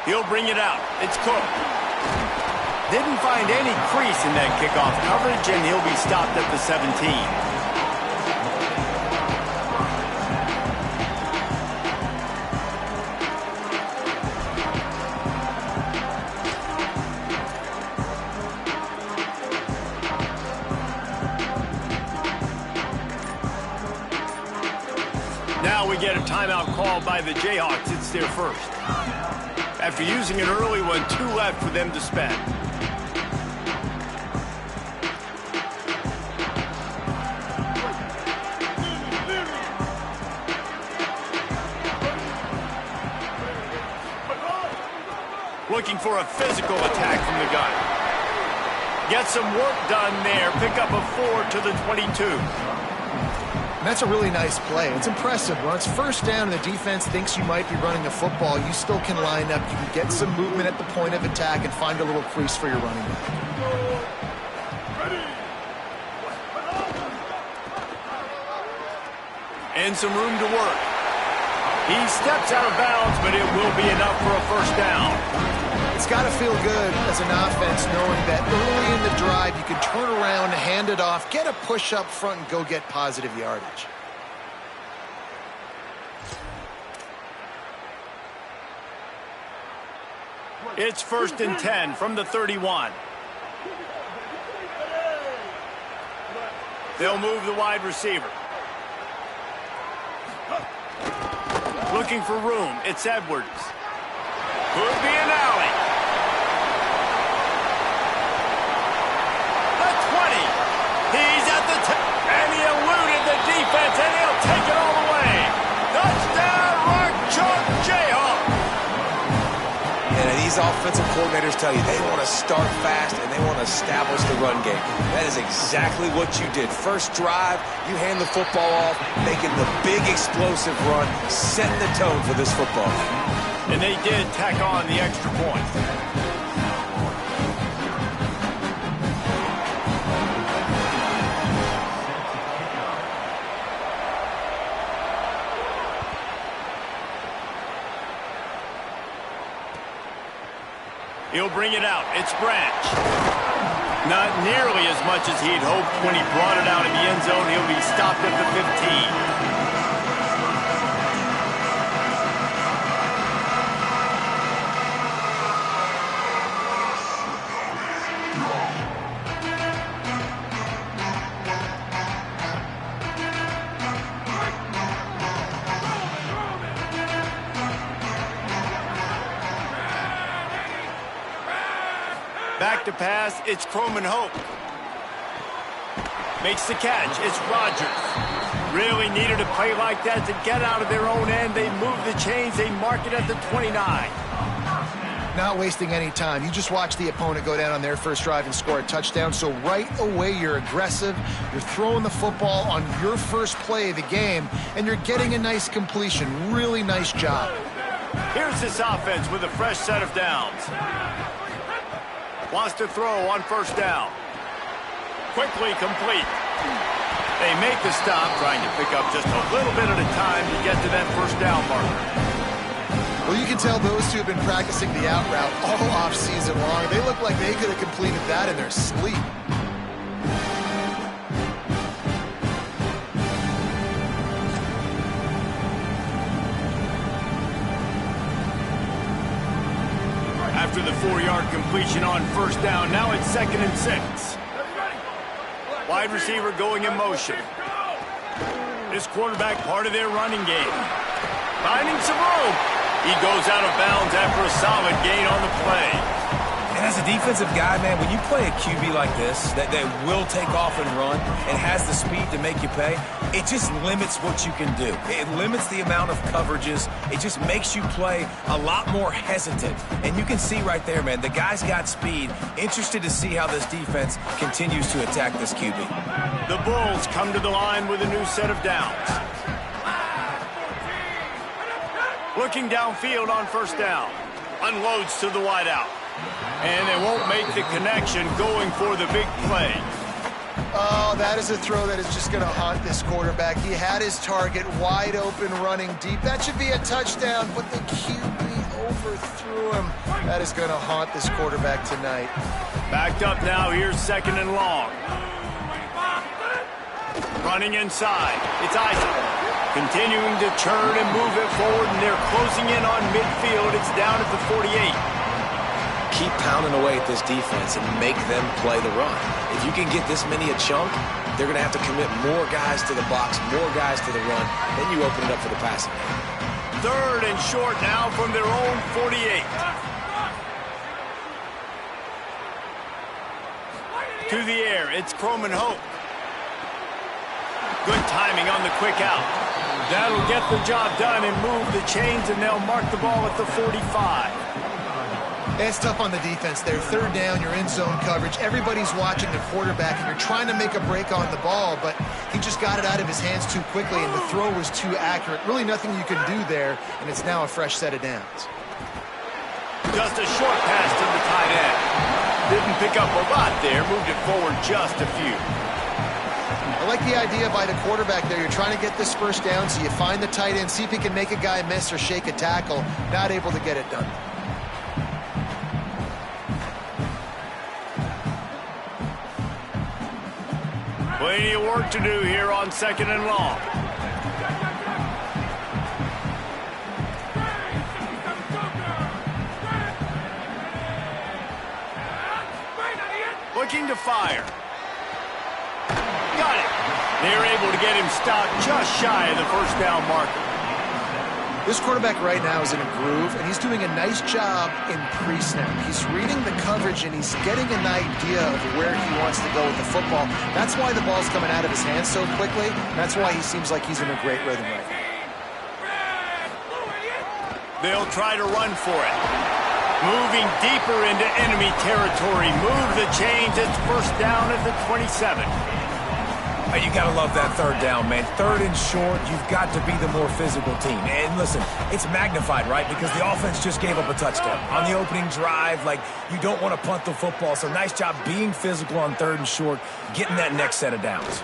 He'll bring it out. It's Cook. Didn't find any crease in that kickoff coverage, and he'll be stopped at the 17. Now we get a timeout call by the Jayhawks. It's their first. After using an early one, 2 left for them to spend. Looking for a physical attack from the gun. Get some work done there. Pick up a 4 to the 22. That's a really nice play. It's impressive. When it's first down and the defense thinks you might be running the football, you still can line up. You can get some movement at the point of attack and find a little crease for your running back. And some room to work. He steps out of bounds, but it will be enough for a first down. It's got to feel good as an offense knowing that early in the drive you can turn around, hand it off, get a push up front, and go get positive yardage. It's 1st and 10 from the 31. They'll move the wide receiver. Looking for room. It's Edwards. Could be an alley. The 20. He's at the 10. And he eluded the defense, and he'll take it all the way. Touchdown, Rock Chalk Jayhawk. And these offensive coordinators tell you they want to start fast and they want to establish the run game. That is exactly what you did. First drive, you hand the football off, making the big explosive run, setting the tone for this football game. And they did tack on the extra point. He'll bring it out. It's Branch. Not nearly as much as he'd hoped when he brought it out in the end zone. He'll be stopped at the 15. Back to pass, it's Croman Hope. Makes the catch, it's Rogers. Really needed a play like that to get out of their own end. They move the chains, they mark it at the 29. Not wasting any time. You just watch the opponent go down on their first drive and score a touchdown. So right away, you're aggressive. You're throwing the football on your first play of the game, and you're getting a nice completion. Really nice job. Here's this offense with a fresh set of downs. Wants to throw on first down. Quickly complete. They make the stop, trying to pick up just a little bit at a time to get to that first down marker. Well, you can tell those two have been practicing the out route all off-season long. They look like they could have completed that in their sleep. After the 4-yard completion on first down, now it's 2nd and 6. Wide receiver going in motion. This quarterback part of their running game. Finding some room. He goes out of bounds after a solid gain on the play. And as a defensive guy, man, when you play a QB like this, that will take off and run and has the speed to make you pay, it just limits what you can do. It limits the amount of coverages. It just makes you play a lot more hesitant. And you can see right there, man, the guy's got speed. Interested to see how this defense continues to attack this QB. The Bulls come to the line with a new set of downs. Looking downfield on first down. Unloads to the wideout. And they won't make the connection going for the big play. Oh, that is a throw that is just going to haunt this quarterback. He had his target wide open running deep. That should be a touchdown, but the QB overthrew him. That is going to haunt this quarterback tonight. Backed up now. Here's 2nd and long. Running inside. It's Isaac. Continuing to churn and move it forward, and they're closing in on midfield. It's down at the 48. Keep pounding away at this defense and make them play the run. If you can get this many a chunk, they're going to have to commit more guys to the box, more guys to the run. Then you open it up for the passing game. 3rd and short now from their own 48. To the air, it's Croman Hope. Good timing on the quick out. That'll get the job done and move the chains, and they'll mark the ball at the 45. It's tough on the defense there. 3rd down, you're in zone coverage. Everybody's watching the quarterback, and you're trying to make a break on the ball, but he just got it out of his hands too quickly, and the throw was too accurate. Really nothing you can do there, and it's now a fresh set of downs. Just a short pass to the tight end. Didn't pick up a lot there, moved it forward just a few. I like the idea by the quarterback there. You're trying to get this first down, so you find the tight end, see if he can make a guy miss or shake a tackle. Not able to get it done. Plenty of work to do here on 2nd and long. Looking to fire. Got it. They're able to get him stopped just shy of the 1st down marker. This quarterback right now is in a groove, and he's doing a nice job in pre-snap. He's reading the coverage, and he's getting an idea of where he wants to go with the football. That's why the ball's coming out of his hands so quickly. That's why he seems like he's in a great rhythm right now. They'll try to run for it. Moving deeper into enemy territory. Move the chains. It's 1st down at the 27. You got to love that 3rd down, man. 3rd and short, you've got to be the more physical team. And listen, it's magnified, right? Because the offense just gave up a touchdown. On the opening drive, like, you don't want to punt the football. So nice job being physical on 3rd and short, getting that next set of downs.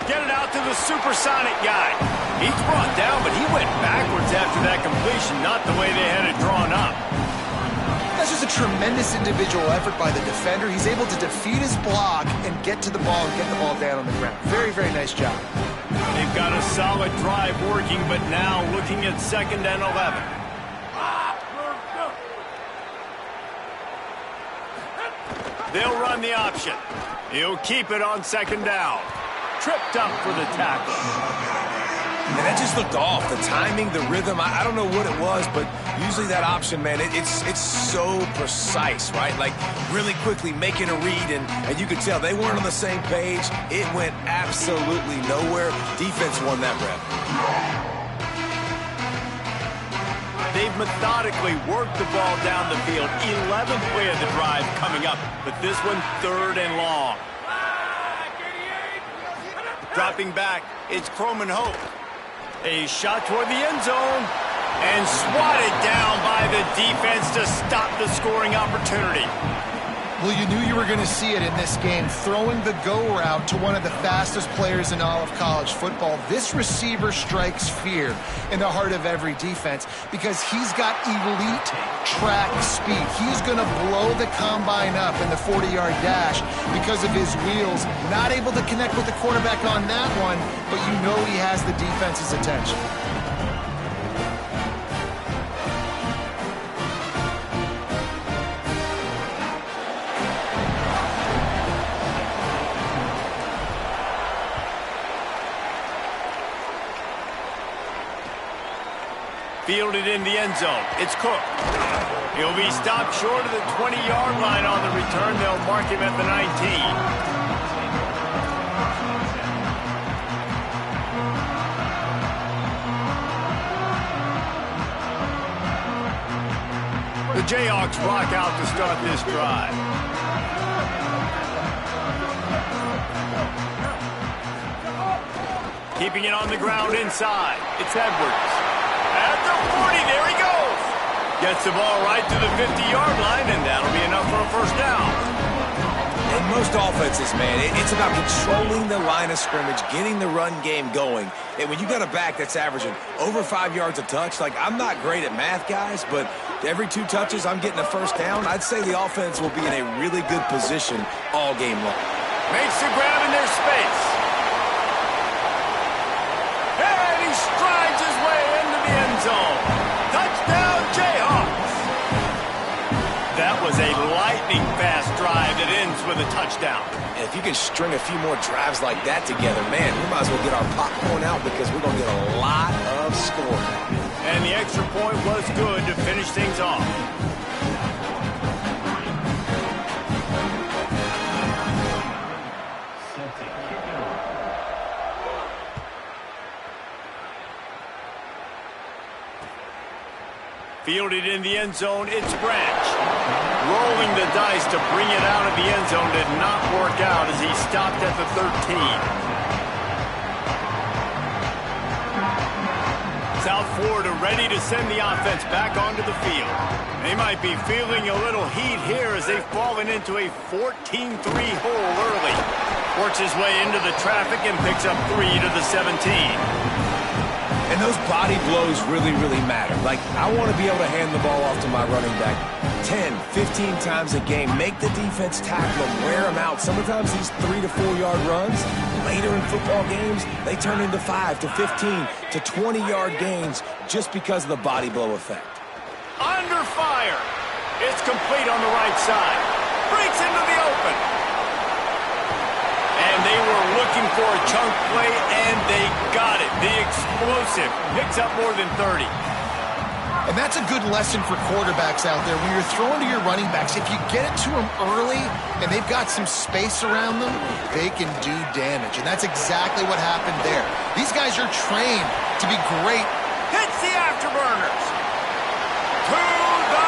Get it out to the supersonic guy. He's brought down, but he went backwards after that completion, not the way they had it drawn up. That's just a tremendous individual effort by the defender. He's able to defeat his block and get to the ball and get the ball down on the ground. Very, very nice job. They've got a solid drive working, but now looking at 2nd and 11. They'll run the option. He'll keep it on 2nd down. Tripped up for the tackle. And that just looked off. The timing, the rhythm, I don't know what it was, but usually that option, man, it's so precise, right? Like, really quickly making a read, and you could tell they weren't on the same page. It went absolutely nowhere. Defense won that rep. They've methodically worked the ball down the field. 11th play of the drive coming up, but this one 3rd and long. Dropping back, it's Croman Hope. A shot toward the end zone, and swatted down by the defense to stop the scoring opportunity. Well, you knew you were going to see it in this game, throwing the go route to one of the fastest players in all of college football. This receiver strikes fear in the heart of every defense because he's got elite track speed. He's going to blow the combine up in the 40-yard dash because of his wheels. Not able to connect with the quarterback on that one, but you know he has the defense's attention. Fielded in the end zone. It's Cook. He'll be stopped short of the 20-yard line on the return. They'll mark him at the 19. The Jayhawks rock out to start this drive. Keeping it on the ground inside. It's Edwards. At the 40, there he goes. Gets the ball right to the 50-yard line, and that'll be enough for a 1st down. And in most offenses, man, it's about controlling the line of scrimmage, getting the run game going. And when you got a back that's averaging over 5 yards a touch, like, I'm not great at math, guys, but every 2 touches I'm getting a first down, I'd say the offense will be in a really good position all game long. Makes the grab in their space. And he strides his way into the end zone. Touchdown, Jayhawks. That was a lightning-fast drive that ends with a touchdown. And if you can string a few more drives like that together, man, we might as well get our popcorn out because we're going to get a lot of scoring. And the extra point was good to finish things off. Fielded in the end zone, it's Branch. Rolling the dice to bring it out of the end zone did not work out as he stopped at the 13. South Florida ready to send the offense back onto the field. They might be feeling a little heat here as they've fallen into a 14-3 hole early. Works his way into the traffic and picks up 3 to the 17. And those body blows really, really matter. Like, I want to be able to hand the ball off to my running back 10, 15 times a game. Make the defense tackle them, wear them out. Sometimes these 3 to 4 yard runs, later in football games, they turn into 5 to 15 to 20 yard gains just because of the body blow effect. Under fire. It's complete on the right side. Breaks into the open. And they were looking for a chunk play, and they got it. The explosive picks up more than 30. And that's a good lesson for quarterbacks out there. When you're throwing to your running backs, if you get it to them early and they've got some space around them, they can do damage. And that's exactly what happened there. These guys are trained to be great. Hits the afterburners. To the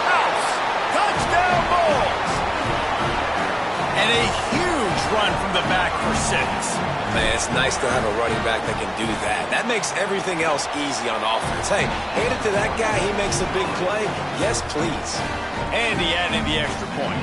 house. Touchdown Bulls. And a huge run from the back for 6. Man, it's nice to have a running back that can do that. That makes everything else easy on offense. Hey, hand it to that guy. He makes a big play. Yes, please. And he added the extra point.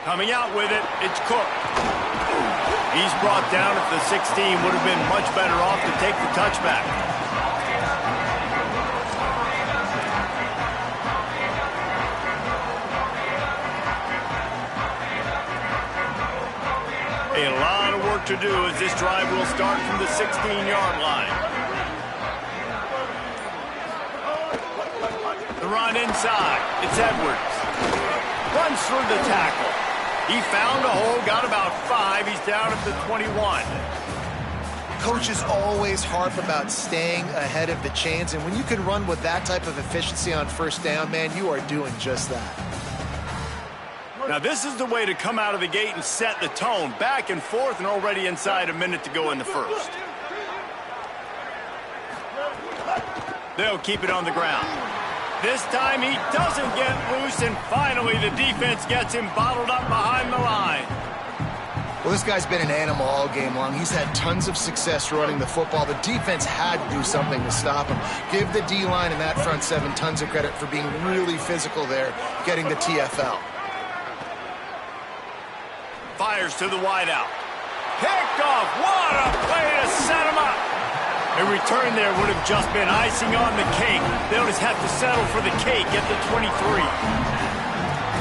Coming out with it, it's Cook. He's brought down at the 16. Would have been much better off to take the touchback. A lot of work to do as this drive will start from the 16-yard line. The run inside. It's Edwards. Runs through the tackle. He found a hole, got about 5. He's down at the 21. Coaches always harp about staying ahead of the chains, and when you can run with that type of efficiency on first down, man, you are doing just that. Now, this is the way to come out of the gate and set the tone. Back and forth and already inside a minute to go in the first. They'll keep it on the ground. This time he doesn't get loose, and finally the defense gets him bottled up behind the line. Well, this guy's been an animal all game long. He's had tons of success running the football. The defense had to do something to stop him. Give the D-line and that front 7 tons of credit for being really physical there, getting the TFL. Fires to the wideout. Picked off. What a play to set him up. A return there would have just been icing on the cake. They'll just have to settle for the cake at the 23.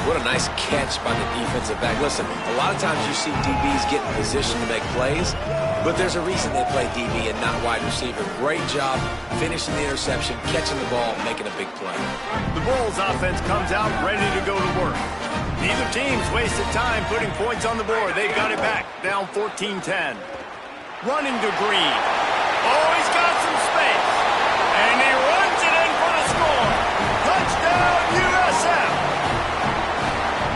What a nice catch by the defensive back. Listen, a lot of times you see DBs get in position to make plays, but there's a reason they play DB and not wide receiver. Great job finishing the interception, catching the ball, making a big play. The Bulls offense comes out ready to go to work. Neither team's wasted time putting points on the board. They've got it back, down 14-10. Running to Green. Oh, he's got some space. And he runs it in for the score. Touchdown, USF.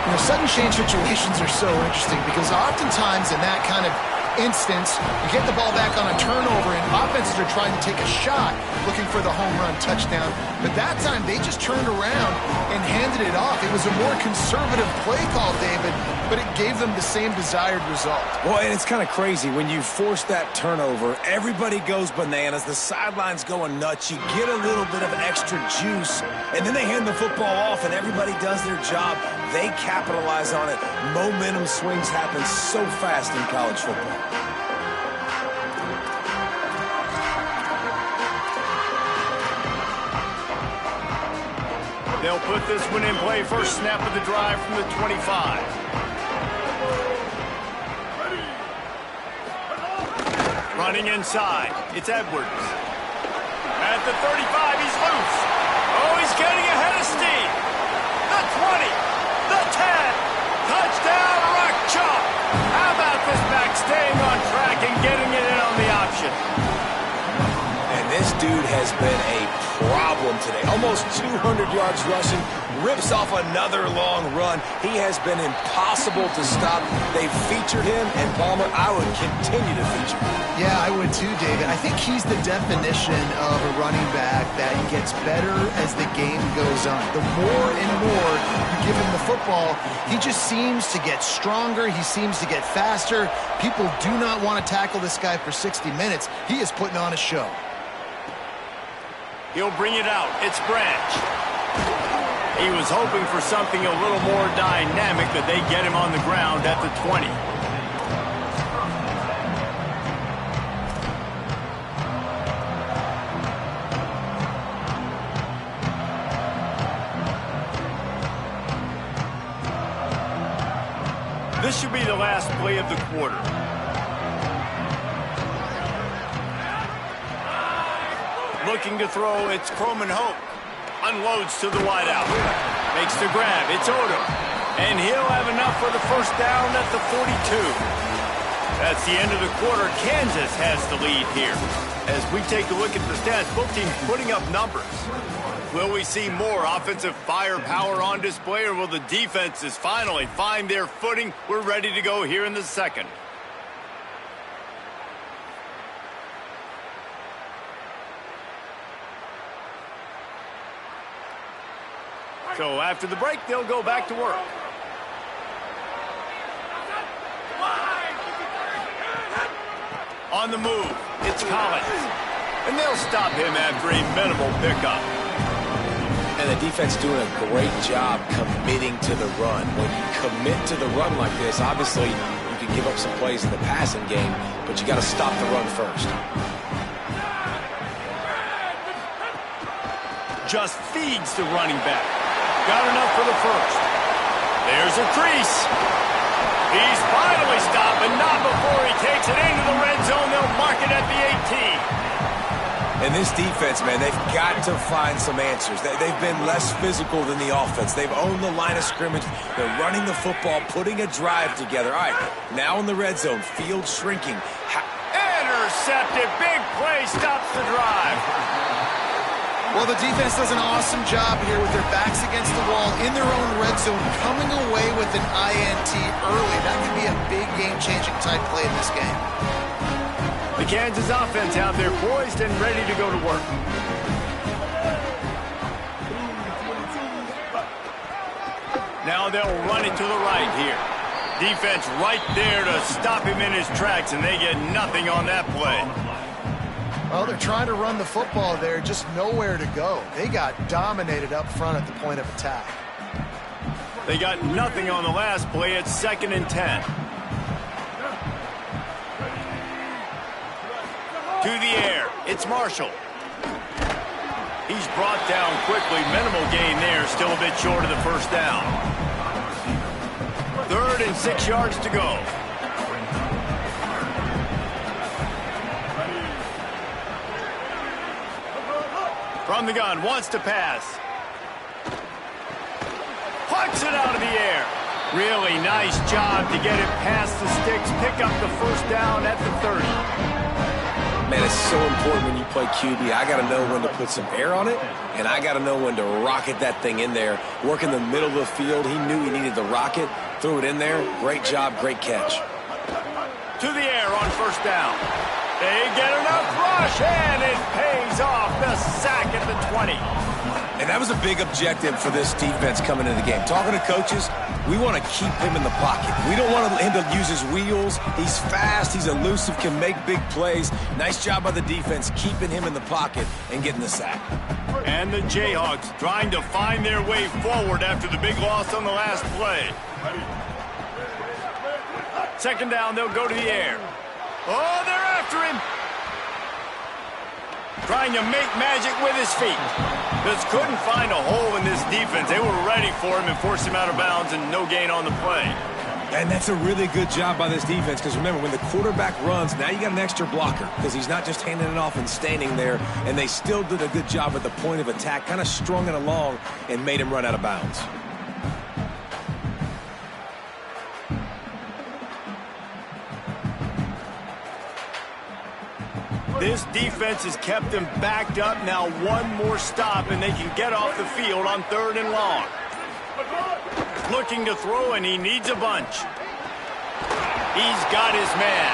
You know, sudden change situations are so interesting because oftentimes in that kind of instance, you get the ball back on a turnover, and offenses are trying to take a shot looking for the home run touchdown. But that time, they just turned around and handed it off. It was a more conservative play call, David, but it gave them the same desired result. Well, and it's kind of crazy. When you force that turnover, everybody goes bananas. The sideline's going nuts. You get a little bit of extra juice, and then they hand the football off, and everybody does their job. They capitalize on it. Momentum swings happen so fast in college football. They'll put this one in play. First snap of the drive from the 25. Running inside. It's Edwards. At the 35, he's loose. Oh, he's getting ahead of steam. The 20. The 10. Touchdown, Rock Chalk. How about this back staying on track and getting it in on the option? And this dude has been a problem today. Almost 200 yards rushing, rips off another long run. He has been impossible to stop. They've featured him, and Palmer, I would continue to feature him. Yeah, I would too, David. I think he's the definition of a running back that gets better as the game goes on. The more and more you give him the football, he just seems to get stronger. He seems to get faster. People do not want to tackle this guy for 60 minutes. He is putting on a show. He'll bring it out. It's Branch. He was hoping for something a little more dynamic, but they get him on the ground at the 20. This should be the last play of the quarter. Looking to throw, it's Croman Hope. Unloads to the wideout. Makes the grab, it's Odom. And he'll have enough for the first down at the 42. That's the end of the quarter. Kansas has the lead here. As we take a look at the stats, both teams putting up numbers. Will we see more offensive firepower on display, or will the defenses finally find their footing? We're ready to go here in the second. So after the break, they'll go back to work. On the move, it's Collins. And they'll stop him after a minimal pickup. And the defense doing a great job committing to the run. When you commit to the run like this, obviously you can give up some plays in the passing game, but you got to stop the run first. Just feeds the running back. Got enough for the first. There's a crease. He's finally stopped, but not before he takes it into the red zone. They'll mark it at the 18. And this defense, man, they've got to find some answers. They've been less physical than the offense. They've owned the line of scrimmage. They're running the football, putting a drive together. All right, now in the red zone, field shrinking. Intercepted. Big play stops the drive. Well, the defense does an awesome job here with their backs against the wall in their own red zone, coming away with an INT early. That could be a big game-changing type play in this game. The Kansas offense out there poised and ready to go to work. Now they'll run it to the right here. Defense right there to stop him in his tracks, and they get nothing on that play. Well, they're trying to run the football there, just nowhere to go. They got dominated up front at the point of attack. They got nothing on the last play. It's 2nd and 10. To the air, it's Marshall. He's brought down quickly. Minimal gain there, still a bit short of the first down. 3rd and 6 yards to go. From the gun, wants to pass. Pucks it out of the air. Really nice job to get it past the sticks, pick up the first down at the 30. Man, it's so important when you play QB. I got to know when to put some air on it, and I got to know when to rocket that thing in there. Work in the middle of the field. He knew he needed the rocket, threw it in there. Great job, great catch. To the air on first down. They get enough rush, and it pays off. The sack at the 20. And that was a big objective for this defense coming into the game. Talking to coaches, we want to keep him in the pocket. We don't want him to use his wheels. He's fast, he's elusive, can make big plays. Nice job by the defense keeping him in the pocket and getting the sack. And the Jayhawks trying to find their way forward after the big loss on the last play. Second down, they'll go to the air. Oh, they're after him. Trying to make magic with his feet. Just couldn't find a hole in this defense. They were ready for him and forced him out of bounds, and no gain on the play. And that's a really good job by this defense, because remember, when the quarterback runs, now you got an extra blocker, because he's not just handing it off and standing there, and they still did a good job at the point of attack, kind of strung it along and made him run out of bounds. This defense has kept them backed up. Now one more stop, and they can get off the field on 3rd and long. Looking to throw, and he needs a bunch. He's got his man.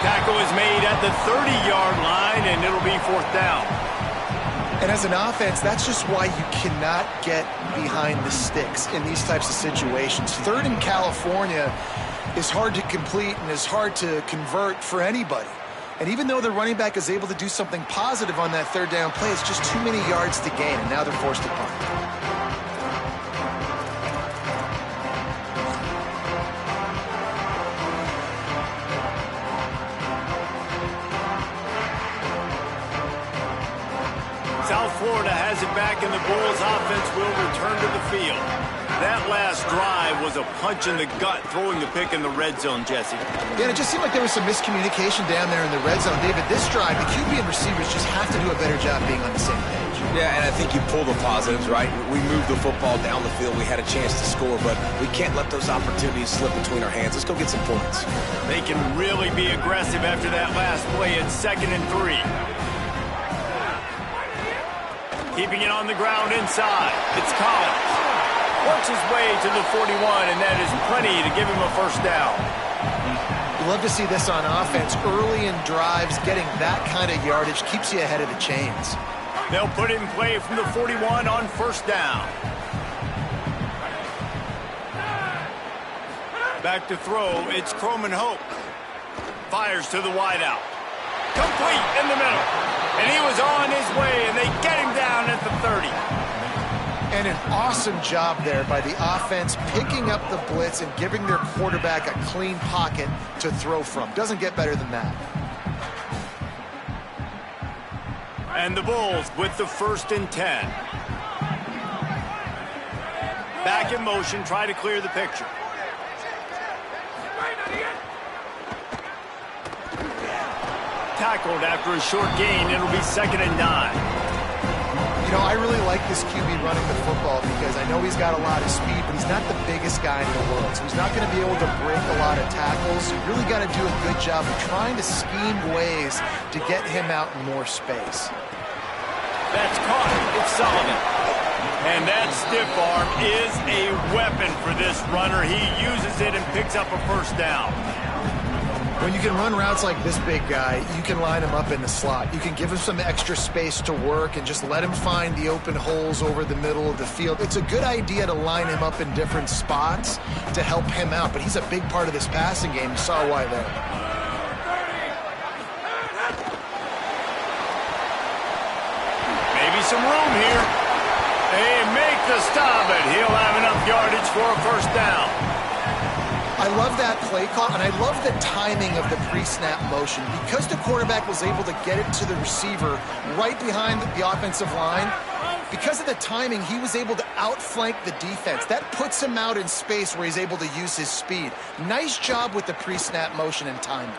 Tackle is made at the 30-yard line, and it'll be 4th down. And as an offense, that's just why you cannot get behind the sticks in these types of situations. 3rd in California is hard to complete and is hard to convert for anybody. And even though the running back is able to do something positive on that 3rd down play, it's just too many yards to gain, and now they're forced to punt. South Florida has it back, and the Bulls offense will return to the field. That last drive was a punch in the gut, throwing the pick in the red zone, Jesse. Yeah, and it just seemed like there was some miscommunication down there in the red zone. David, this drive, the QB and receivers just have to do a better job being on the same page. Yeah, and I think you pull the positives, right? We moved the football down the field. We had a chance to score, but we can't let those opportunities slip between our hands. Let's go get some points. They can really be aggressive after that last play at 2nd and 3. Keeping it on the ground inside. It's Collins. Works his way to the 41, and that is plenty to give him a first down. You love to see this on offense. Early in drives, getting that kind of yardage keeps you ahead of the chains. They'll put it in play from the 41 on 1st down. Back to throw, it's Croman Hope. Fires to the wideout. Complete in the middle. And he was on his way, and they get him down at the 30. And an awesome job there by the offense, picking up the blitz and giving their quarterback a clean pocket to throw from. Doesn't get better than that. And the Bulls with the 1st and 10. Back in motion, try to clear the picture. Tackled after a short gain. It'll be 2nd and 9. You know, I really like this QB running the football because I know he's got a lot of speed, but he's not the biggest guy in the world. So he's not going to be able to break a lot of tackles. You really got to do a good job of trying to scheme ways to get him out in more space. That's caught. It's Sullivan. And that stiff arm is a weapon for this runner. He uses it and picks up a first down. When you can run routes like this big guy, you can line him up in the slot. You can give him some extra space to work and just let him find the open holes over the middle of the field. It's a good idea to line him up in different spots to help him out, but he's a big part of this passing game. You saw why there. Maybe some room here. They make the stop, and he'll have enough yardage for a first down. I love that play call, and I love the timing of the pre-snap motion. Because the quarterback was able to get it to the receiver right behind the offensive line, because of the timing, he was able to outflank the defense. That puts him out in space where he's able to use his speed. Nice job with the pre-snap motion and timing.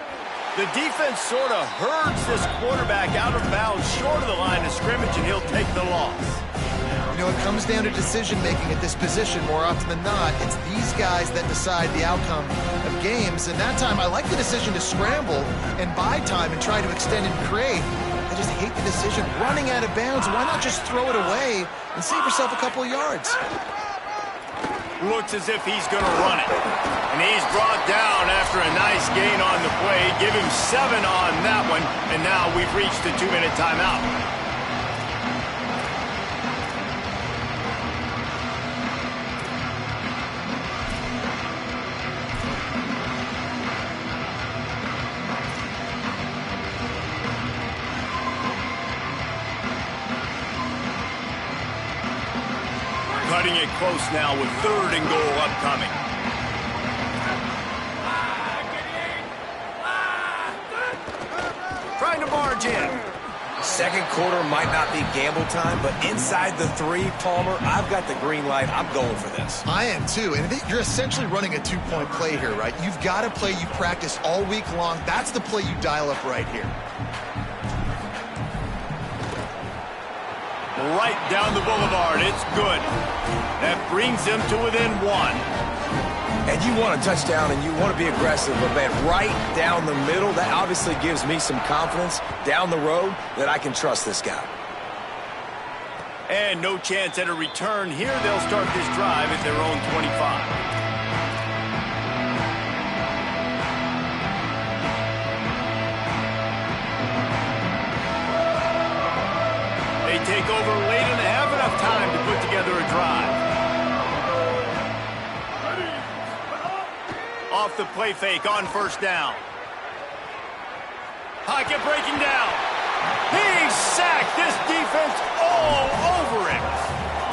The defense sort of herds this quarterback out of bounds short of the line of scrimmage, and he'll take the loss. You know, it comes down to decision-making at this position more often than not. It's these guys that decide the outcome of games. And that time, I like the decision to scramble and buy time and try to extend and create. I just hate the decision. Running out of bounds, why not just throw it away and save yourself a couple of yards? Looks as if he's going to run it. And he's brought down after a nice gain on the play. Give him 7 on that one. And now we've reached the 2-minute timeout. Cutting it close now with 3rd and goal upcoming. Trying to barge in. Second quarter might not be gamble time, but inside the 3, Palmer, I've got the green light. I'm going for this. I am too, and you're essentially running a 2-point play here, right? You've got a play you practice all week long. That's the play you dial up right here. Right down the boulevard. It's good. That brings them to within 1. And you want a touchdown and you want to be aggressive, but man, right down the middle, that obviously gives me some confidence down the road that I can trust this guy. And no chance at a return here. They'll start this drive at their own 25. They take over late and they have enough time to put together a drive. Off the play fake on 1st down. Pocket breaking down. He's sacked. This defense all over it.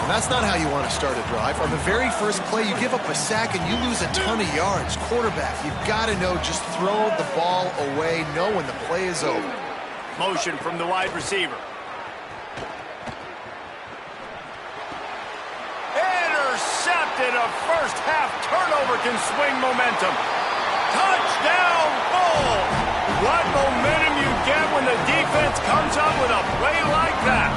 And that's not how you want to start a drive. On the very first play, you give up a sack and you lose a ton of yards. Quarterback, you've got to know, just throw the ball away, know when the play is over. Motion from the wide receiver. Intercepted. A first half turnover can swing momentum. Touchdown ball. What momentum you get when the defense comes up with a play like that.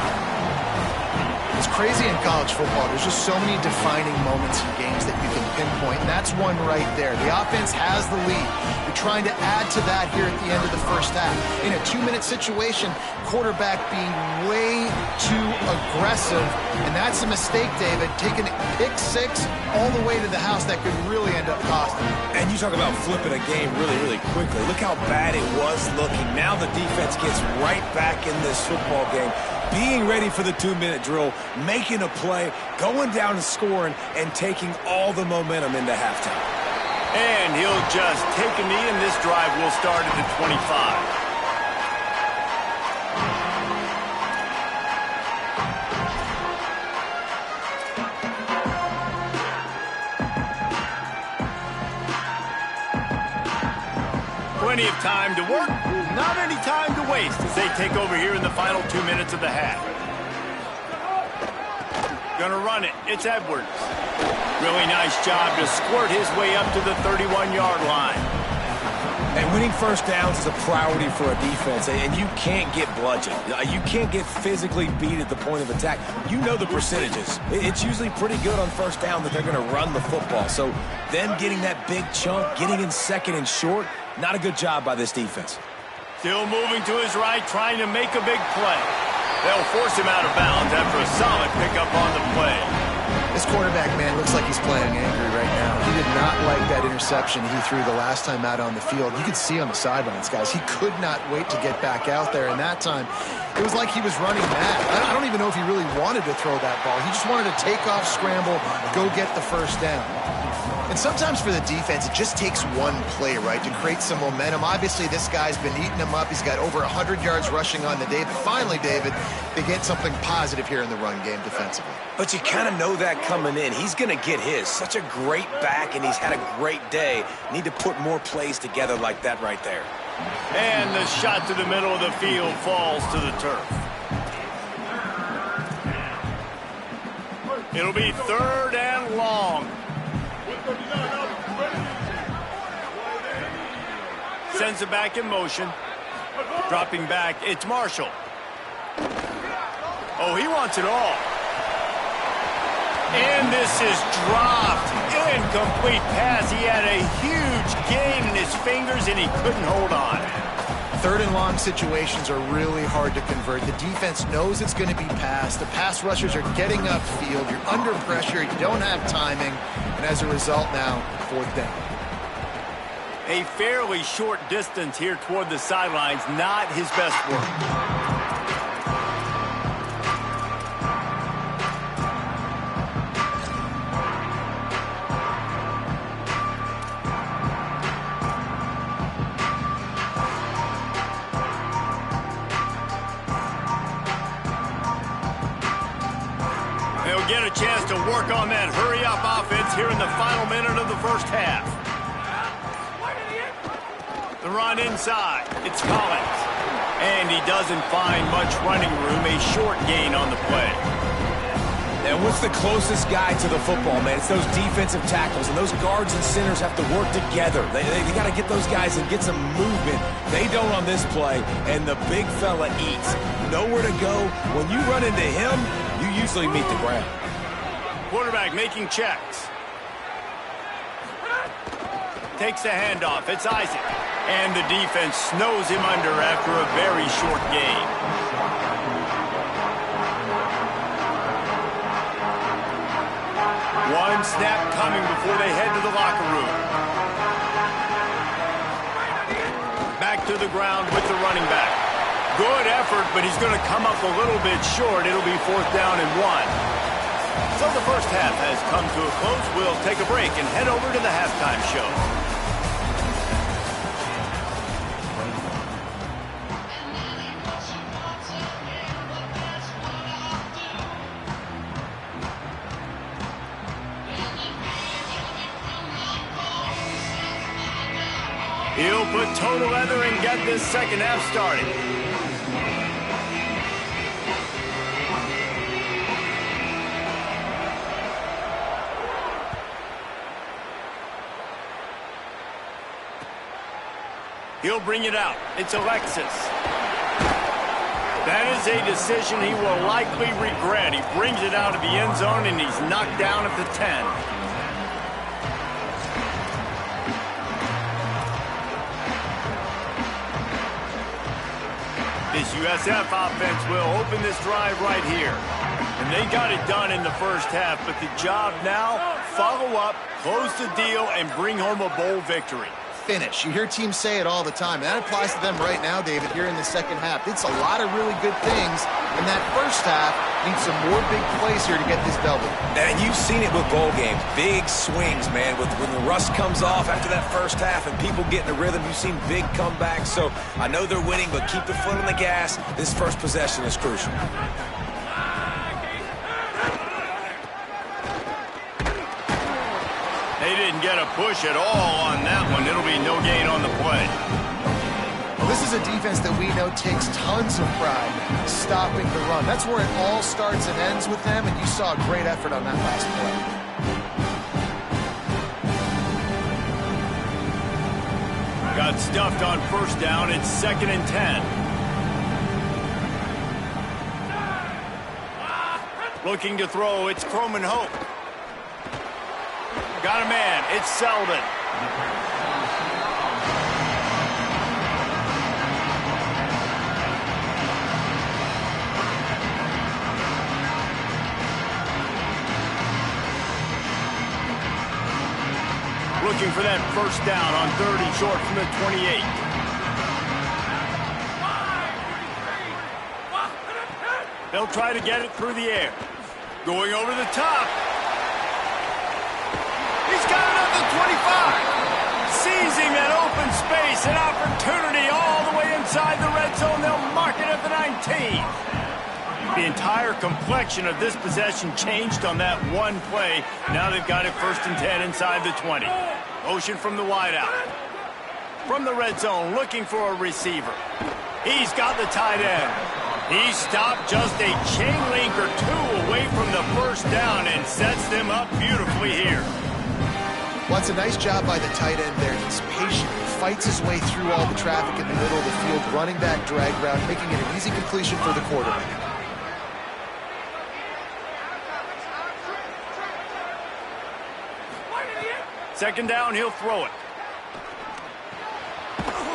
It's crazy in college football. There's just so many defining moments in games that you can pinpoint, and that's one right there. The offense has the lead. You're trying to add to that here at the end of the first half. In a 2-minute situation, quarterback being way too aggressive, and that's a mistake, David. Taking pick 6 all the way to the house, that could really end up costing. And you talk about flipping a game really, really quickly. Look how bad it was looking. Now the defense gets right back in this football game, being ready for the 2-minute drill, making a play, going down and scoring, and taking all the momentum into halftime. And he'll just take a knee, and this drive will start at the 25. Plenty of time to work, not any time to waste as they take over here in the final 2 minutes of the half. Gonna run it. It's Edwards. Really nice job to squirt his way up to the 31-yard line. And winning first downs is a priority for a defense, and you can't get bludgeoned. You can't get physically beat at the point of attack. You know the percentages. It's usually pretty good on first down that they're going to run the football. So them getting that big chunk, getting in 2nd and short, not a good job by this defense. Still moving to his right, trying to make a big play. They'll force him out of bounds after a solid pickup on the play. This quarterback, man, looks like he's playing angry right now. He did not like that interception he threw the last time out on the field. You could see on the sidelines, guys. He could not wait to get back out there, and that time it was like he was running mad. I don't even know if he really wanted to throw that ball. He just wanted to take off, scramble, go get the first down. And sometimes for the defense, it just takes one play, right, to create some momentum. Obviously, this guy's been eating him up. He's got over 100 yards rushing on the day. But finally, David, they get something positive here in the run game defensively. But you kind of know that coming in. He's going to get his. Such a great back, and he's had a great day. Need to put more plays together like that right there. And the shot to the middle of the field falls to the turf. It'll be 3rd and long. Sends it back in motion. Dropping back, it's Marshall. Oh, he wants it all. And this is dropped. Incomplete pass. He had a huge gain in his fingers, and he couldn't hold on. Third and long situations are really hard to convert. The defense knows it's going to be passed. The pass rushers are getting upfield. You're under pressure. You don't have timing. And as a result now, fourth down. A fairly short distance here toward the sidelines. Not his best work. They'll get a chance to work on that hurry-up offense here in the final minute of the first half. The run inside. It's Collins. And he doesn't find much running room. A short gain on the play. And what's the closest guy to the football, man? It's those defensive tackles, and those guards and centers have to work together. They got to get those guys and get some movement. They don't on this play, and the big fella eats. Nowhere to go. When you run into him, you usually meet the ground. Quarterback making checks. Takes the handoff. It's Isaac. And the defense snows him under after a very short gain. One snap coming before they head to the locker room. Back to the ground with the running back. Good effort, but he's going to come up a little bit short. It'll be fourth down and 1. So the first half has come to a close. We'll take a break and head over to the halftime show. He'll put toe to leather and get this second half started. He'll bring it out. It's Alexis. That is a decision he will likely regret. He brings it out of the end zone, and he's knocked down at the 10. This USF offense will open this drive right here. And they got it done in the first half, but the job now, follow up, close the deal, and bring home a bowl victory. Finish. You hear teams say it all the time, and that applies to them right now, David, here in the second half. It's a lot of really good things, and that first half needs some more big plays here to get this W. And you've seen it with bowl games. Big swings, man. When the rust comes off after that first half and people get in a rhythm, you've seen big comebacks. So I know they're winning, but keep the foot on the gas. This first possession is crucial. They didn't get a push at all on that one. It'll be no gain on the play. Well, this is a defense that we know takes tons of pride stopping the run. That's where it all starts and ends with them, and you saw a great effort on that last play. Got stuffed on first down. It's 2nd and 10. Looking to throw. It's Croman Hope. Got a man. It's Selden. Looking for that first down on 3rd and short from the 28. They'll try to get it through the air. Going over the top. He's got it at the 25. Seizing that open space, an opportunity all the way inside the red zone. They'll mark it at the 19. The entire complexion of this possession changed on that one play. Now they've got it 1st and 10 inside the 20. Motion from the wideout. From the red zone, looking for a receiver. He's got the tight end. He stopped just a chain link or two away from the first down and sets them up beautifully here. Well, it's a nice job by the tight end there. He's patient. He fights his way through all the traffic in the middle of the field, running back drag route, making it an easy completion for the quarterback. Second down, he'll throw it.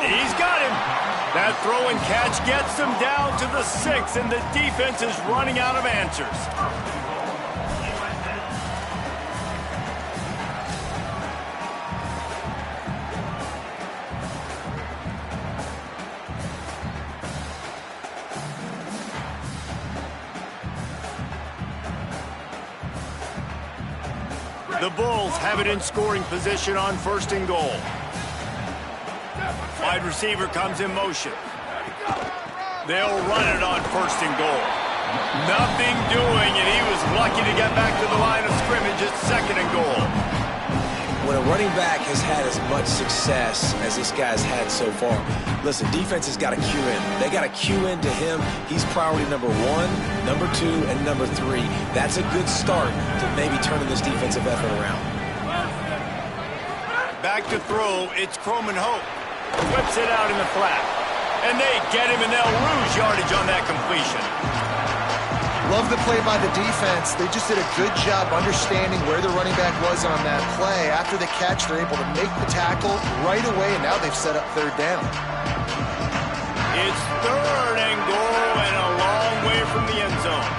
He's got him. That throw and catch gets them down to the 6, and the defense is running out of answers. The Bulls have it in scoring position on 1st and goal. Wide receiver comes in motion. They'll run it on 1st and goal. Nothing doing, and he was lucky to get back to the line of scrimmage at 2nd and goal. When a running back has had as much success as this guy's had so far, listen, defense has got to cue in. They got to cue into him. He's priority number 1, number 2, and number 3. That's a good start to maybe turning this defensive effort around. Back to throw, it's Croman Hope. Whips it out in the flat. And they get him, and they'll lose yardage on that completion. Love the play by the defense. They just did a good job understanding where the running back was on that play. After the catch, they're able to make the tackle right away, and now they've set up 3rd down. It's 3rd and goal, and a long way from the end zone.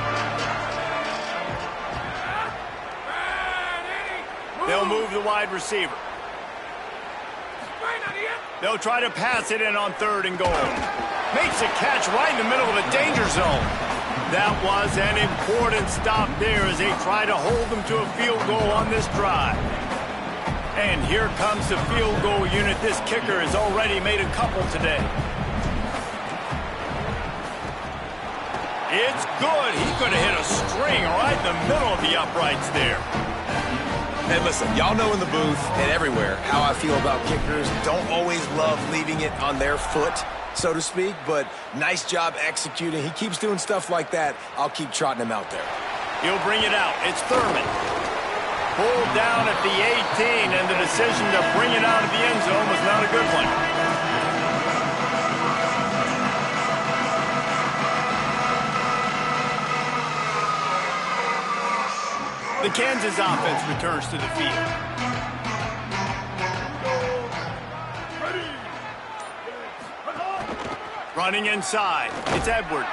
They'll move the wide receiver. They'll try to pass it in on 3rd and goal. Makes a catch right in the middle of a danger zone. That was an important stop there as they try to hold them to a field goal on this drive. And here comes the field goal unit. This kicker has already made a couple today. It's good. He could have hit a string right in the middle of the uprights there. And listen, y'all know in the booth and everywhere how I feel about kickers. Don't always love leaving it on their foot, so to speak, but nice job executing. He keeps doing stuff like that. I'll keep trotting him out there. He'll bring it out. It's Thurman. Pulled down at the 18, and the decision to bring it out of the end zone was not a good one. The Kansas offense returns to the field. Running inside, it's Edwards.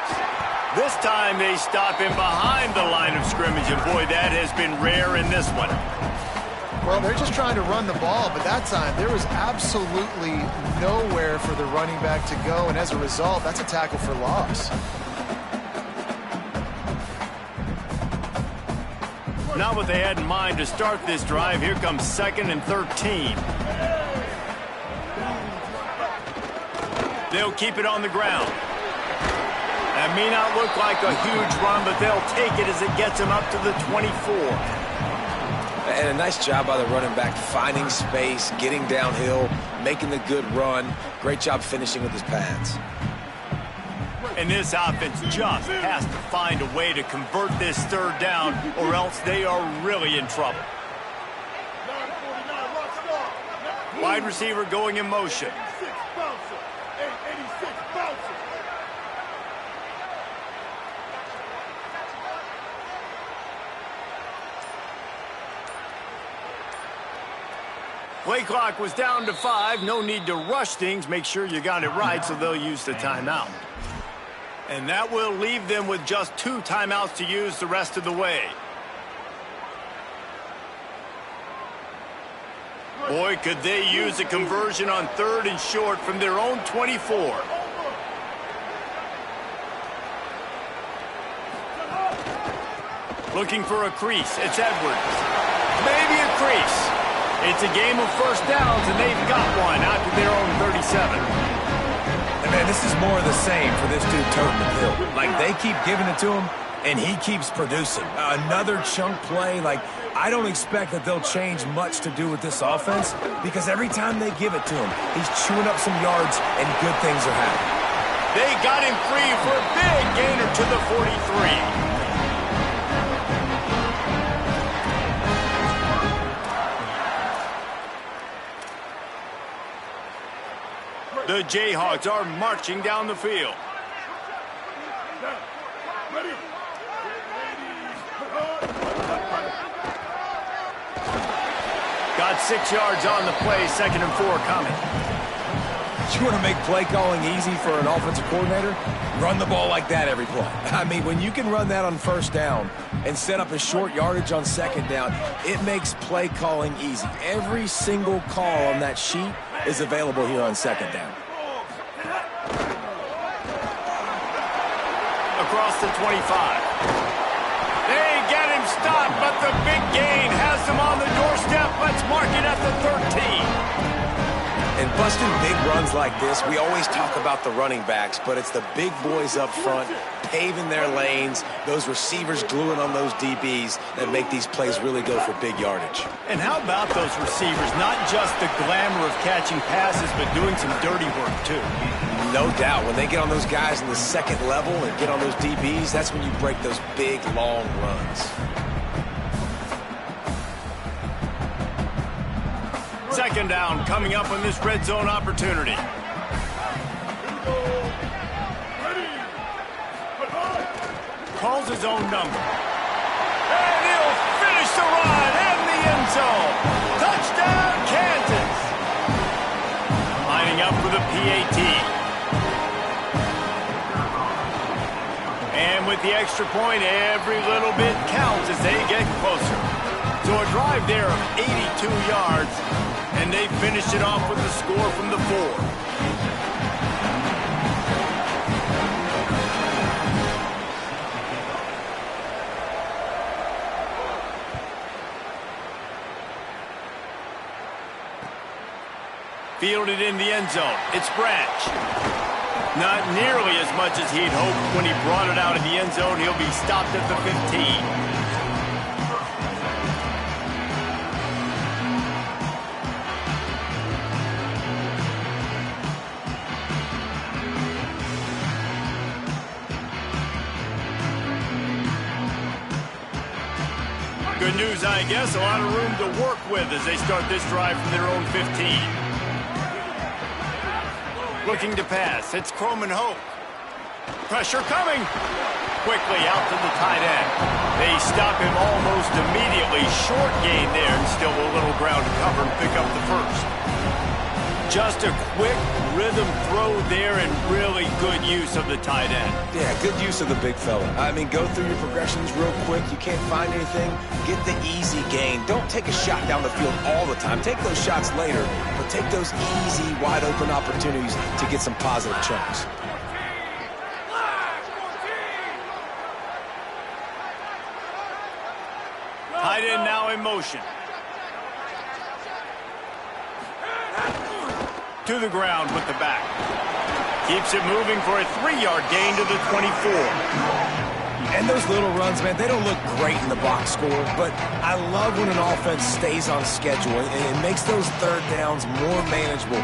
This time they stop him behind the line of scrimmage, and boy, that has been rare in this one. Well, they're just trying to run the ball, but that time there was absolutely nowhere for the running back to go, and as a result, that's a tackle for loss. Not what they had in mind to start this drive. Here comes 2nd and 13. They'll keep it on the ground. That may not look like a huge run, but they'll take it as it gets them up to the 24. And a nice job by the running back, finding space, getting downhill, making the good run. Great job finishing with his pads. And this offense just has to find a way to convert this 3rd down, or else they are really in trouble. Wide receiver going in motion. Play clock was down to 5. No need to rush things. Make sure you got it right, so they'll use the timeout. And that will leave them with just 2 timeouts to use the rest of the way. Boy, could they use a conversion on 3rd and short from their own 24. Looking for a crease. It's Edwards. Maybe a crease. It's a game of 1st downs, and they've got one out to their own 37. And man, this is more of the same for this dude toting the pill. Like, they keep giving it to him, and he keeps producing. Another chunk play. Like, I don't expect that they'll change much to do with this offense, because every time they give it to him, he's chewing up some yards, and good things are happening. They got him free for a big gainer to the 43. The Jayhawks are marching down the field. Got 6 yards on the play, 2nd and 4 coming. You want to make play calling easy for an offensive coordinator? Run the ball like that every play. I mean, when you can run that on first down and set up a short yardage on second down, it makes play calling easy. Every single call on that sheet is available here on second down. Across the 25. They get him stopped, but the big gain has him on the doorstep. Let's mark it at the 13. And busting big runs like this, we always talk about the running backs, but it's the big boys up front, paving their lanes, those receivers gluing on those DBs that make these plays really go for big yardage. And how about those receivers? Not just the glamour of catching passes, but doing some dirty work, too. No doubt. When they get on those guys in the second level and get on those DBs, that's when you break those big, long runs. Second down coming up on this red zone opportunity. Calls his own number. And he'll finish the run in the end zone. Touchdown, Kansas. Lining up for the PAT. And with the extra point, every little bit counts as they get closer. So a drive there of 82 yards. And they finished it off with a score from the 4. Fielded in the end zone. It's Branch. Not nearly as much as he'd hoped when he brought it out of the end zone. He'll be stopped at the 15. Good news, I guess. A lot of room to work with as they start this drive from their own 15. Looking to pass. It's Croman Hoke. Pressure coming. Quickly out to the tight end. They stop him almost immediately. Short gain there and still a little ground to cover and pick up the first. Just a quick rhythm throw there and really good use of the tight end. Yeah, good use of the big fella. I mean, go through your progressions real quick. You can't find anything. Get the easy gain. Don't take a shot down the field all the time. Take those shots later, but take those easy, wide-open opportunities to get some positive chunks. Tight end now in motion. To the ground with the back. Keeps it moving for a 3-yard gain to the 24. And those little runs, man, they don't look great in the box score, but I love when an offense stays on schedule, and it makes those third downs more manageable,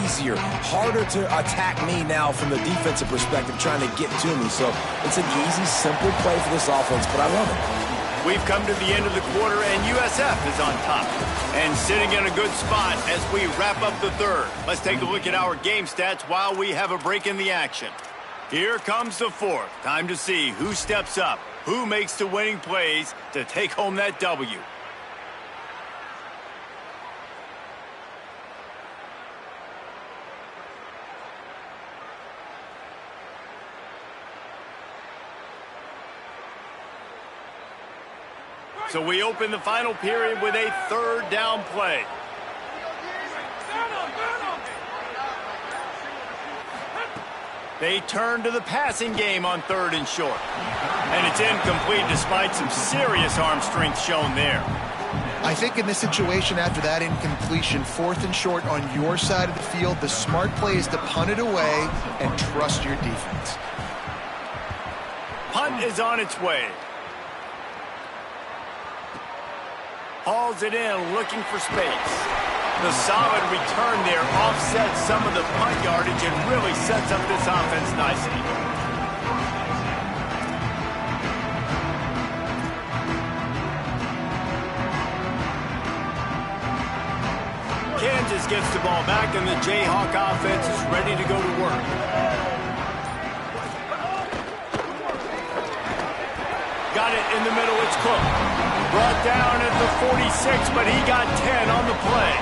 easier, harder to attack me now from the defensive perspective trying to get to me. So it's an easy, simple play for this offense, but I love it. We've come to the end of the quarter, and USF is on top and sitting in a good spot as we wrap up the third. Let's take a look at our game stats while we have a break in the action. Here comes the fourth. Time to see who steps up, who makes the winning plays to take home that W. So we open the final period with a third down play. They turn to the passing game on third and short. And it's incomplete despite some serious arm strength shown there. I think in this situation, after that incompletion, fourth and short on your side of the field, the smart play is to punt it away and trust your defense. Punt is on its way. Hauls it in, looking for space. The solid return there offsets some of the punt yardage and really sets up this offense nicely. Kansas gets the ball back, and the Jayhawk offense is ready to go to work. Got it in the middle, it's Cook. Brought down at the 46, but he got 10 on the play.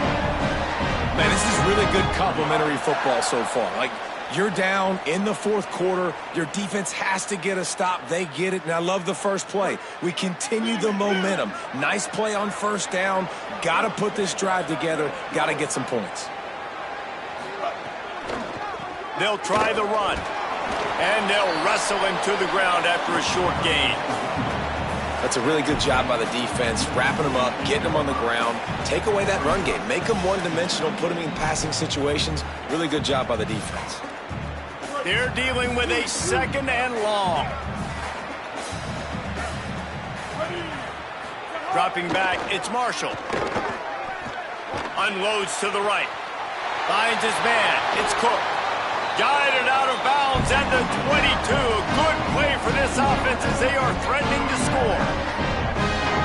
Man, this is really good complimentary football so far. Like, you're down in the fourth quarter. Your defense has to get a stop. They get it, and I love the first play. We continue the momentum. Nice play on first down. Got to put this drive together. Got to get some points. They'll try the run, and they'll wrestle him to the ground after a short gain. That's a really good job by the defense, wrapping them up, getting them on the ground. Take away that run game. Make them one-dimensional, put them in passing situations. Really good job by the defense. They're dealing with a second and long. Dropping back, it's Marshall. Unloads to the right. Finds his man, it's Cook. Guided out of bounds at the 22. A good play for this offense as they are threatening to score.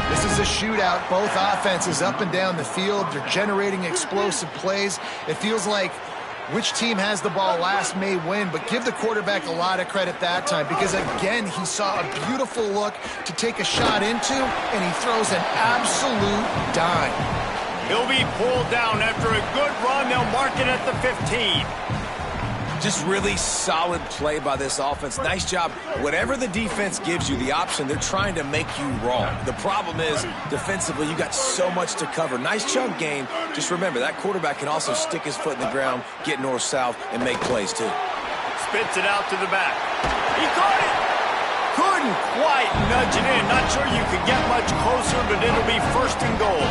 This is a shootout. Both offenses up and down the field. They're generating explosive plays. It feels like which team has the ball last may win, but give the quarterback a lot of credit that time because, again, he saw a beautiful look to take a shot into, and he throws an absolute dime. He'll be pulled down after a good run. They'll mark it at the 15. Just really solid play by this offense. Nice job. Whatever the defense gives you the option, they're trying to make you wrong. The problem is, defensively, you got so much to cover. Nice chunk gain. Just remember, that quarterback can also stick his foot in the ground, get north-south, and make plays, too. Spits it out to the back. He caught it! Couldn't quite nudge it in. Not sure you could get much closer, but it'll be first and goal.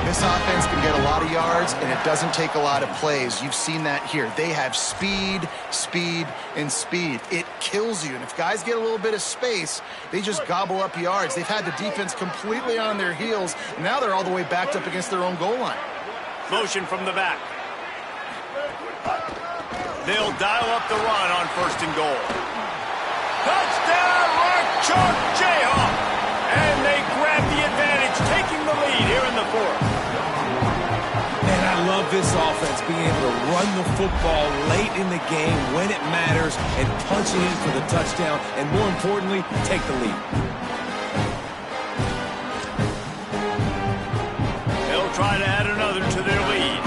This offense can get a lot of yards, and it doesn't take a lot of plays. You've seen that here. They have speed, speed, and speed. It kills you. And if guys get a little bit of space, they just gobble up yards. They've had the defense completely on their heels, and now they're all the way backed up against their own goal line. Motion from the back. They'll dial up the run on first and goal. Touchdown, Rock Jayhawk! And they grab the advantage, taking the lead here in the fourth. Man, I love this offense being able to run the football late in the game when it matters and punching in for the touchdown and, more importantly, take the lead. They'll try to add another to their lead.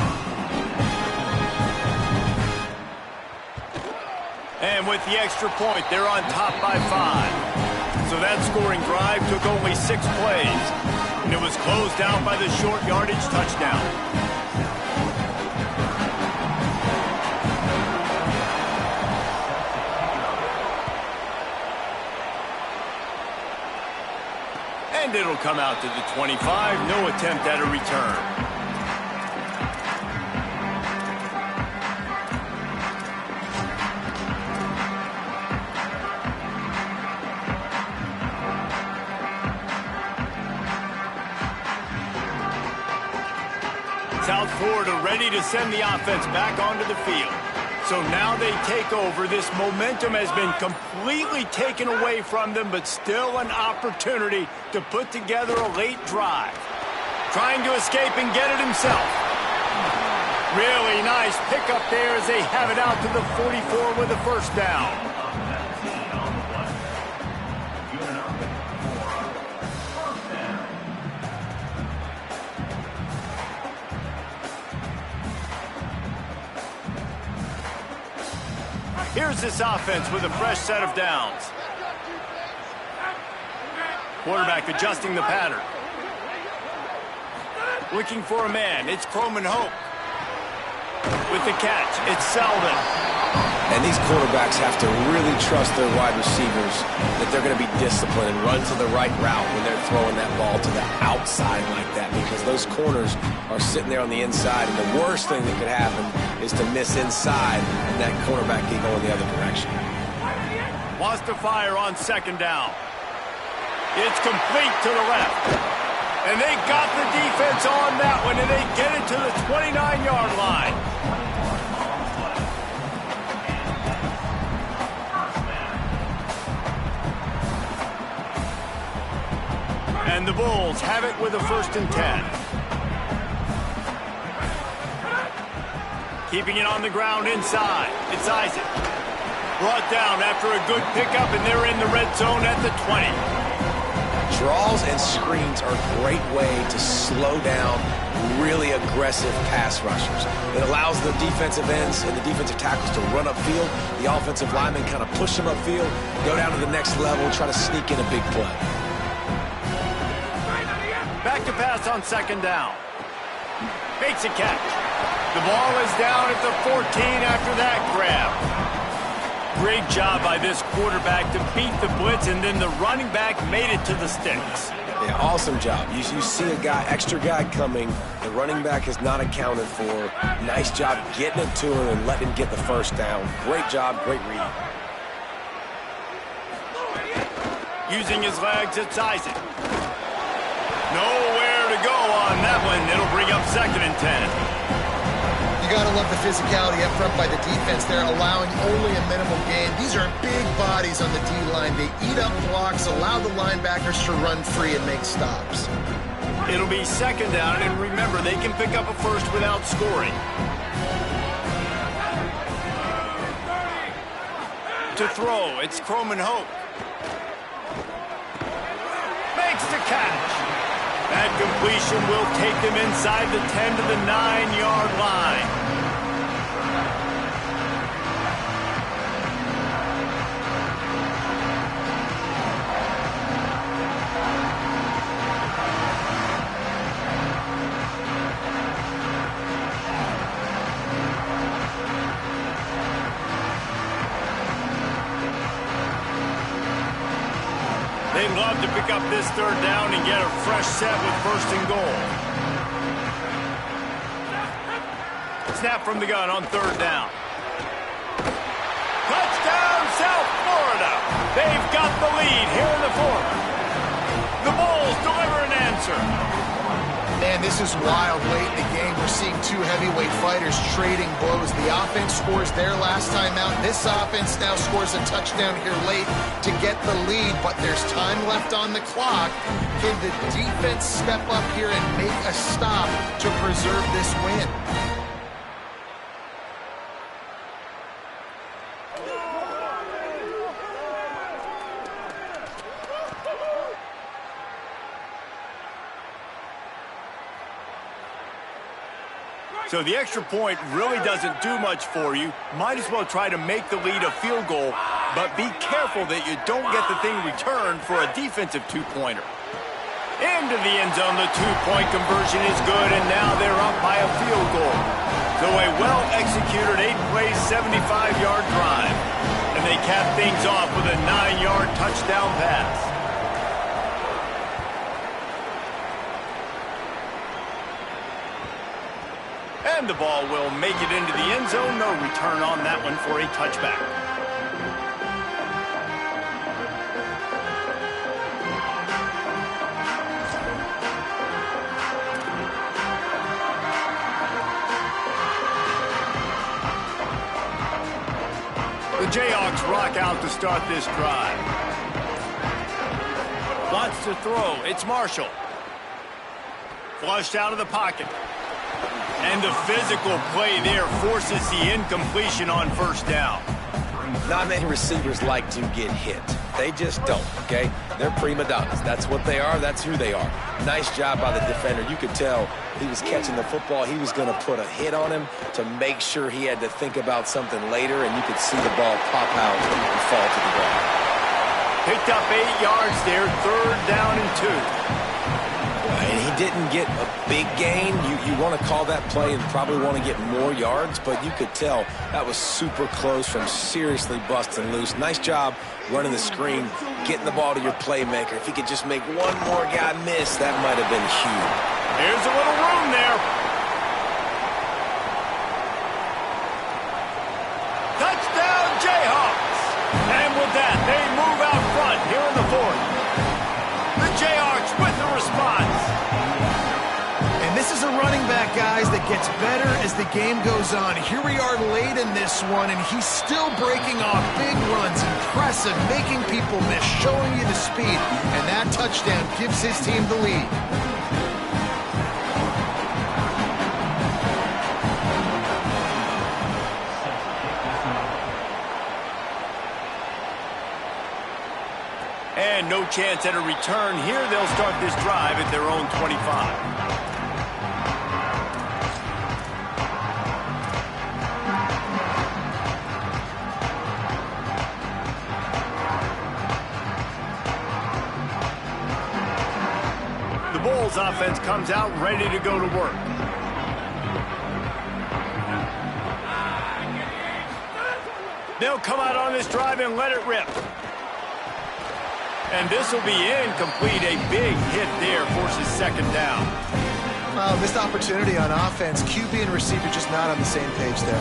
And with the extra point, they're on top by 5. So that scoring drive took only 6 plays, and it was closed out by the short yardage touchdown. And it'll come out to the 25. No attempt at a return. South Florida ready to send the offense back onto the field. So now they take over. This momentum has been completely taken away from them, but still an opportunity to put together a late drive. Trying to escape and get it himself. Really nice pickup there as they have it out to the 44 with a first down. Here's this offense with a fresh set of downs. Quarterback adjusting the pattern. Looking for a man. It's Croman Hope. With the catch, it's Selden. And these quarterbacks have to really trust their wide receivers that they're going to be disciplined and run to the right route when they're throwing that ball to the outside like that, because those corners are sitting there on the inside, and the worst thing that could happen is to miss inside and that cornerback can go in the other direction. Wants to fire on second down. It's complete to the left. And they got the defense on that one, and they get it to the 29-yard line. And the Bulls have it with a 1st and 10. Keeping it on the ground inside. It's Isaac. Brought down after a good pickup, and they're in the red zone at the 20. Draws and screens are a great way to slow down really aggressive pass rushers. It allows the defensive ends and the defensive tackles to run upfield. The offensive linemen kind of push them upfield, go down to the next level, try to sneak in a big play. Back to pass on second down. Makes a catch. The ball is down at the 14 after that grab. Great job by this quarterback to beat the blitz, and then the running back made it to the sticks. Yeah, awesome job. You see a extra guy coming. The running back is not accounted for. Nice job getting it to him and letting him get the first down. Great job, great read. Using his legs, it's Isaac. Nowhere to go on that one. It'll bring up 2nd and 10. You got to love the physicality up front by the defense there, allowing only a minimal gain. These are big bodies on the D-line. They eat up blocks, allow the linebackers to run free and make stops. It'll be 2nd down, and remember, they can pick up a first without scoring. To throw, it's Croman Hope. Makes the catch. That completion will take them inside the 10 to the 9-yard line. They'd love to pick up this 3rd down and get a fresh set with 1st and goal. Snap from the gun on 3rd down. Touchdown, South Florida. They've got the lead here in the 4th. The Bulls deliver an answer. Man, this is wild late in the game. We're seeing two heavyweight fighters trading blows. The offense scores their last time out. This offense now scores a touchdown here late to get the lead, but there's time left on the clock. Can the defense step up here and make a stop to preserve this win? So the extra point really doesn't do much for you. Might as well try to make the lead a field goal, but be careful that you don't get the thing returned for a defensive 2-pointer. Into the end zone, the 2-point conversion is good, and now they're up by a field goal. So a well-executed 8-play, 75-yard drive. And they cap things off with a 9-yard touchdown pass. And the ball will make it into the end zone. No return on that one for a touchback. The Jayhawks rock out to start this drive. Wants to throw. It's Marshall. Flushed out of the pocket. And the physical play there forces the incompletion on 1st down. Not many receivers like to get hit. They just don't, okay? They're prima donnas. That's what they are. That's who they are. Nice job by the defender. You could tell he was catching the football. He was going to put a hit on him to make sure he had to think about something later, and you could see the ball pop out and fall to the ground. Picked up 8 yards there, 3rd down and 2. And he didn't get a big gain. You want to call that play and probably want to get more yards, but you could tell that was super close from seriously busting loose. Nice job running the screen, getting the ball to your playmaker. If he could just make one more guy miss, that might have been huge. There's a little room there. Touchdown, Jayhawks. And with that, they move out front here in the 4th. The Jayhawks with the response. And this is a running back, guys, that gets better as the game goes on. Here we are late in this one, and he's still breaking off big runs. Impressive, making people miss, showing you the speed. And that touchdown gives his team the lead. And no chance at a return here. They'll start this drive at their own 25. The Bulls offense comes out ready to go to work. They'll come out on this drive and let it rip. And this will be incomplete. A big hit there forces second down. Well, missed opportunity on offense. QB and receiver just not on the same page there.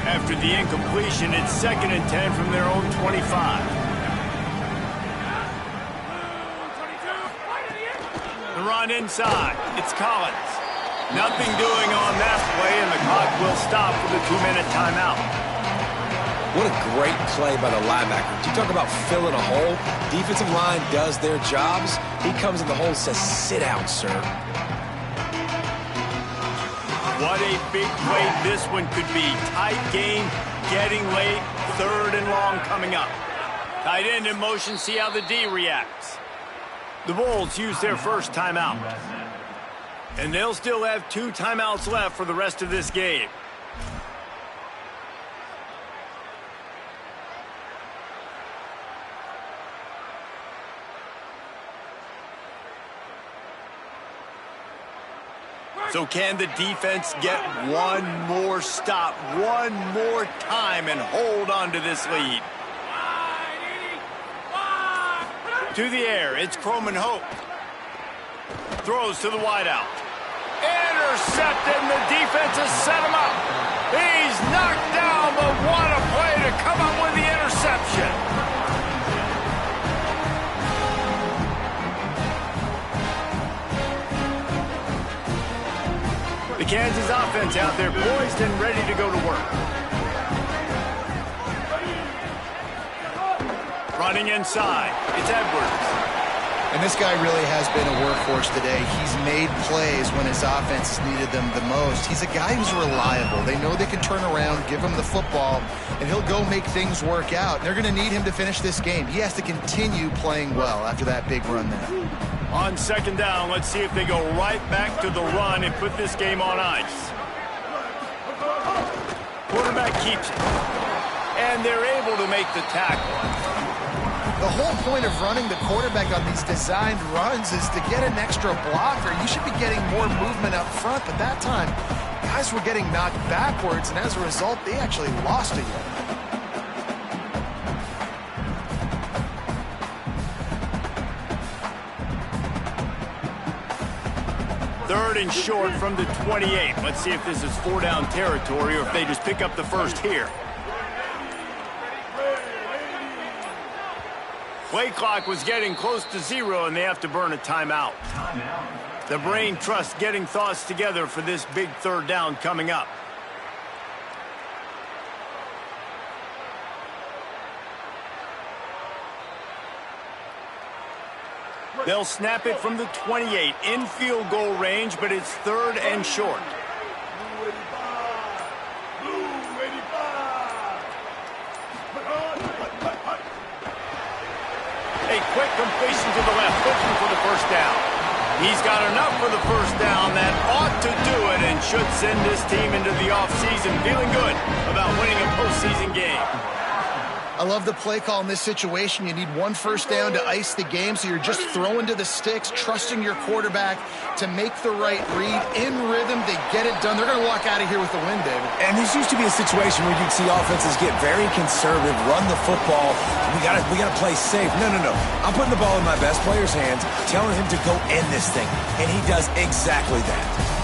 After the incompletion, it's 2nd and 10 from their own 25. The run inside. It's Collins. Nothing doing on that play, and the clock will stop for the 2-minute timeout. What a great play by the linebacker. You talk about filling a hole. Defensive line does their jobs. He comes in the hole and says, sit down, sir. What a big play this one could be. Tight game, getting late, 3rd and long coming up. Tight end in motion, see how the D reacts. The Bulls use their first timeout. And they'll still have 2 timeouts left for the rest of this game. So can the defense get one more stop, one more time, and hold on to this lead? To the air, it's Croman Hope. Throws to the wideout. Intercepted, and the defense has set him up. He's knocked down, but what a play to come up with the interception. The Kansas offense out there poised and ready to go to work. Running inside, it's Edwards. And this guy really has been a workhorse today. He's made plays when his offense has needed them the most. He's a guy who's reliable. They know they can turn around, give him the football, and he'll go make things work out. They're going to need him to finish this game. He has to continue playing well after that big run there. On 2nd down, let's see if they go right back to the run and put this game on ice. Quarterback keeps it. And they're able to make the tackle. The whole point of running the quarterback on these designed runs is to get an extra blocker. You should be getting more movement up front, but that time, guys were getting knocked backwards, and as a result, they actually lost a yard. 3rd and short from the 28. Let's see if this is 4-down territory or if they just pick up the first here. Play clock was getting close to 0, and they have to burn a timeout. The brain trust getting thoughts together for this big 3rd down coming up. They'll snap it from the 28 in field goal range, but it's 3rd and short. A quick completion to the left, looking for the first down. He's got enough for the first down. That ought to do it and should send this team into the offseason feeling good about winning a postseason game. I love the play call in this situation. You need 1 first down to ice the game, so you're just throwing to the sticks, trusting your quarterback to make the right read. In rhythm, they get it done. They're going to walk out of here with the win, David. And this used to be a situation where you'd see offenses get very conservative, run the football. We gotta play safe. No. I'm putting the ball in my best player's hands, telling him to go end this thing, and he does exactly that.